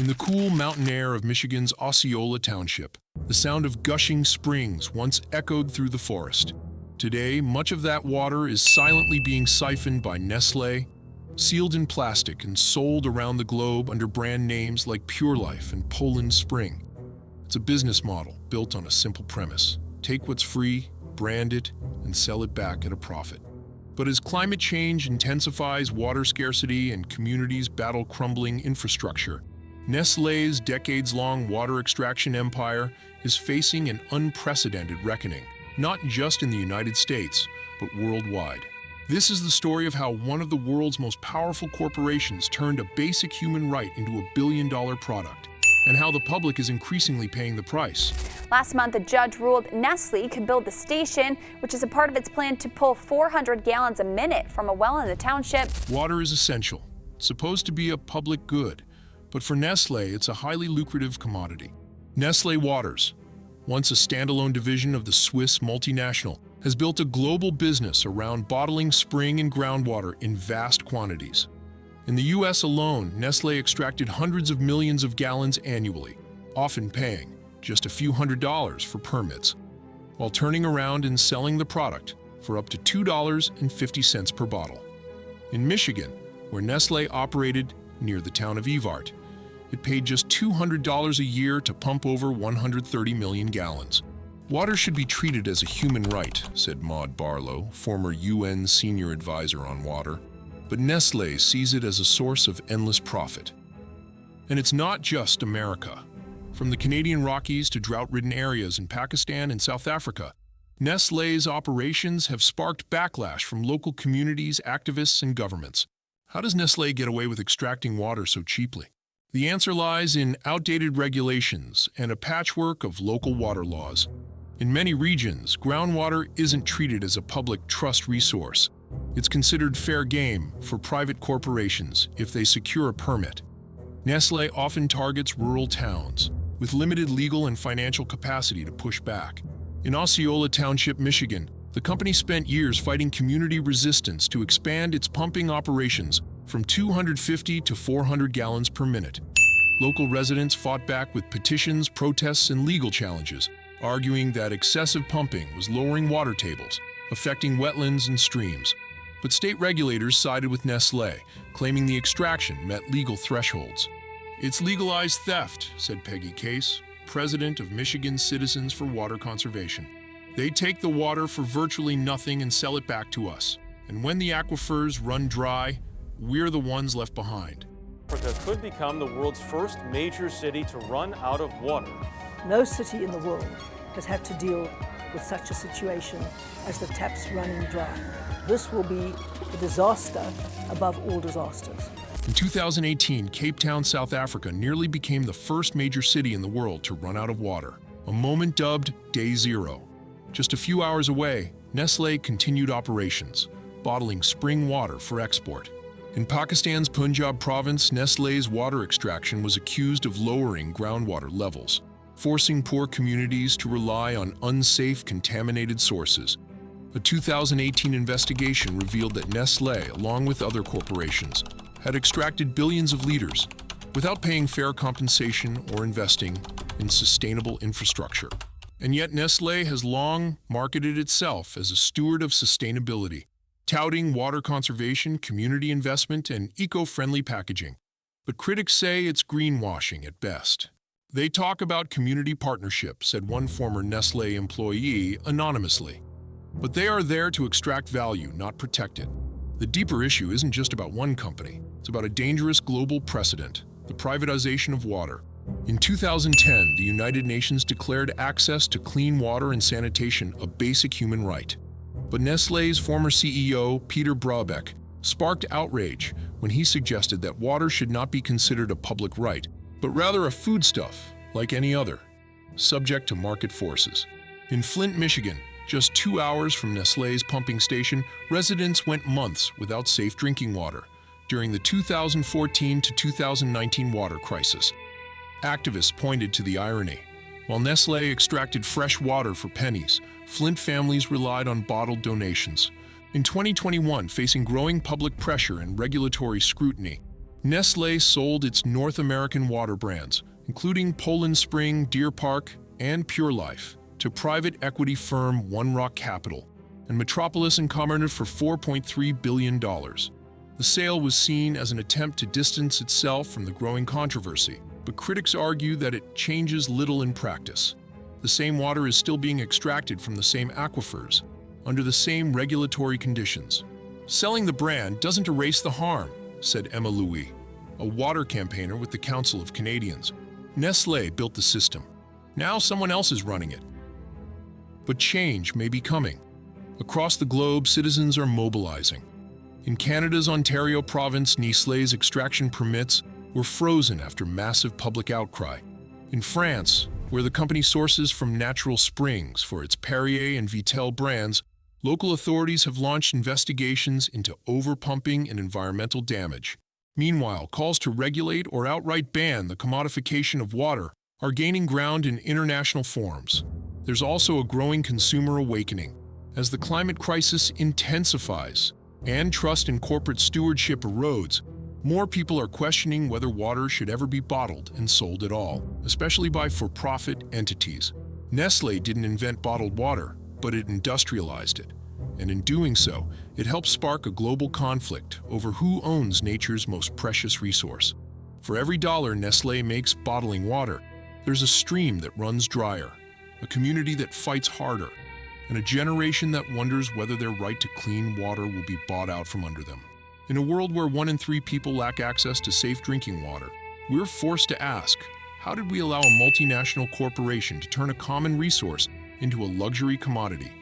In the cool mountain air of Michigan's Osceola Township, the sound of gushing springs once echoed through the forest. Today, much of that water is silently being siphoned by Nestlé, sealed in plastic and sold around the globe under brand names like Pure Life and Poland Spring. It's a business model built on a simple premise: take what's free, brand it, and sell it back at a profit. But as climate change intensifies water scarcity and communities battle crumbling infrastructure, Nestlé's decades-long water extraction empire is facing an unprecedented reckoning, not just in the United States, but worldwide. This is the story of how one of the world's most powerful corporations turned a basic human right into a billion-dollar product, and how the public is increasingly paying the price. Last month, a judge ruled Nestle could build the station, which is a part of its plan to pull 400 gallons a minute from a well in the township. Water is essential. It's supposed to be a public good, but for Nestlé, it's a highly lucrative commodity. Nestlé Waters, once a standalone division of the Swiss multinational, has built a global business around bottling spring and groundwater in vast quantities. In the US alone, Nestlé extracted hundreds of millions of gallons annually, often paying just a few $100s for permits, while turning around and selling the product for up to $2.50 per bottle. In Michigan, where Nestlé operated near the town of Evart, it paid just $200 a year to pump over 130 million gallons. Water should be treated as a human right, said Maud Barlow, former UN senior advisor on water. But Nestlé sees it as a source of endless profit. And it's not just America. From the Canadian Rockies to drought-ridden areas in Pakistan and South Africa, Nestlé's operations have sparked backlash from local communities, activists, and governments. How does Nestlé get away with extracting water so cheaply? The answer lies in outdated regulations and a patchwork of local water laws. In many regions, groundwater isn't treated as a public trust resource. It's considered fair game for private corporations if they secure a permit. Nestlé often targets rural towns, with limited legal and financial capacity to push back. In Osceola Township, Michigan, the company spent years fighting community resistance to expand its pumping operations from 250 to 400 gallons per minute. Local residents fought back with petitions, protests, and legal challenges, arguing that excessive pumping was lowering water tables, affecting wetlands and streams. But state regulators sided with Nestlé, claiming the extraction met legal thresholds. "It's legalized theft," said Peggy Case, president of Michigan's Citizens for Water Conservation. "They take the water for virtually nothing and sell it back to us. And when the aquifers run dry, we're the ones left behind." Africa could become the world's first major city to run out of water. No city in the world has had to deal with such a situation as the taps running dry. This will be a disaster above all disasters. In 2018, Cape Town, South Africa nearly became the first major city in the world to run out of water, a moment dubbed Day Zero. Just a few hours away, Nestlé continued operations, bottling spring water for export. In Pakistan's Punjab province, Nestlé's water extraction was accused of lowering groundwater levels, forcing poor communities to rely on unsafe, contaminated sources. A 2018 investigation revealed that Nestlé, along with other corporations, had extracted billions of liters without paying fair compensation or investing in sustainable infrastructure. And yet Nestlé has long marketed itself as a steward of sustainability, touting water conservation, community investment, and eco-friendly packaging. But critics say it's greenwashing at best. "They talk about community partnership," said one former Nestlé employee anonymously. "But they are there to extract value, not protect it." The deeper issue isn't just about one company. It's about a dangerous global precedent, the privatization of water. In 2010, the United Nations declared access to clean water and sanitation a basic human right. But Nestlé's former CEO, Peter Brabeck, sparked outrage when he suggested that water should not be considered a public right, but rather a foodstuff like any other, subject to market forces. In Flint, Michigan, just 2 hours from Nestlé's pumping station, residents went months without safe drinking water during the 2014 to 2019 water crisis. Activists pointed to the irony. While Nestlé extracted fresh water for pennies, Flint families relied on bottled donations. In 2021, facing growing public pressure and regulatory scrutiny, Nestlé sold its North American water brands, including Poland Spring, Deer Park, and Pure Life, to private equity firm One Rock Capital and Metropolis Incorporated for $4.3 billion. The sale was seen as an attempt to distance itself from the growing controversy, but critics argue that it changes little in practice. The same water is still being extracted from the same aquifers, under the same regulatory conditions. Selling the brand doesn't erase the harm, said Emma Louis, a water campaigner with the Council of Canadians. Nestlé built the system. Now someone else is running it. But change may be coming. Across the globe, citizens are mobilizing. In Canada's Ontario province, Nestlé's extraction permits were frozen after massive public outcry. In France, where the company sources from natural springs for its Perrier and Vittel brands, local authorities have launched investigations into overpumping and environmental damage. Meanwhile, calls to regulate or outright ban the commodification of water are gaining ground in international forums. There's also a growing consumer awakening. As the climate crisis intensifies and trust in corporate stewardship erodes, more people are questioning whether water should ever be bottled and sold at all, especially by for-profit entities. Nestlé didn't invent bottled water, but it industrialized it. And in doing so, it helped spark a global conflict over who owns nature's most precious resource. For every dollar Nestlé makes bottling water, there's a stream that runs drier, a community that fights harder, and a generation that wonders whether their right to clean water will be bought out from under them. In a world where 1 in 3 people lack access to safe drinking water, we're forced to ask, how did we allow a multinational corporation to turn a common resource into a luxury commodity?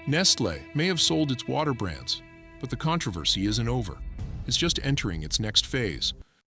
Nestlé may have sold its water brands, but the controversy isn't over. It's just entering its next phase,